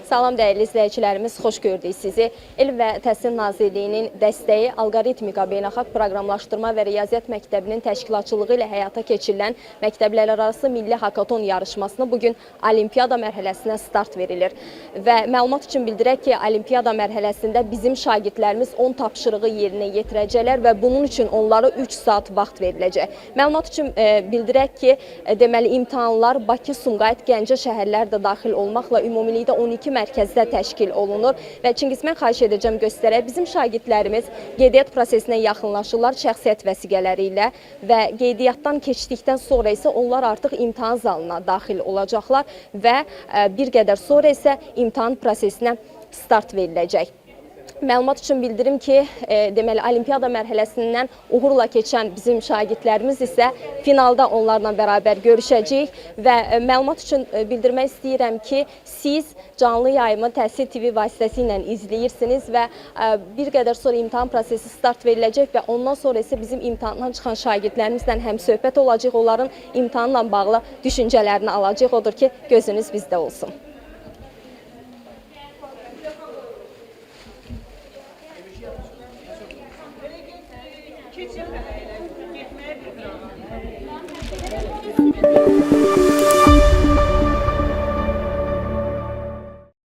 Salam dəyərli izləyicilərimiz, xoş gördük sizi. Elm və Təhsil Nazirliyinin dəstəyi Alqoritmika Beynəlxalq Proqramlaşdırma və Riyaziyyat Məktəbinin təşkilatçılığı ilə həyata keçirilən məktəblərarası milli hakaton yarışmasını bugün Olimpiada mərhələsinə start verilir. Və məlumat üçün bildirək ki, Olimpiada mərhələsində bizim şagirdlərimiz 10 tapşırığı yerinə yetirəcəklər və bunun üçün onlara 3 saat vaxt veriləcək. Məlumat üçün bildirək ki, deməli imtahanlar Bakı, Sumqayıt, Gəncə şəhərləri də daxil olmaqla ümumilikdə 12 mərkəzdə təşkil olunur və Çingizmən xahiş edəcəm göstərək. Bizim şagirdlərimiz qeydiyyat prosesinə yaxınlaşırlar şəxsiyyət vəsiqələri ilə və qeydiyyatdan keçdikdən sonra isə onlar artıq imtahan zalına daxil olacaqlar və bir qədər sonra isə imtahan prosesinə start veriləcək. Məlumat üçün bildirim ki, deməli Olimpiada mərhələsindən uğurla keçən bizim şagirdlərimiz isə finalda onlarla bərabər görüşəcəyik və məlumat üçün bildirmək istəyirəm ki, siz canlı yayımı Təhsil TV vasitəsilə izləyirsiniz və bir qədər sonra imtahan prosesi start veriləcək və ondan sonra isə bizim imtahandan çıxan şagirdlərimizlə həm söhbət olacaq, onların imtahanla bağlı düşüncələrini alacaq. Odur ki, gözünüz bizdə olsun. Keçin mərhələyə, getməyə bir qırağa.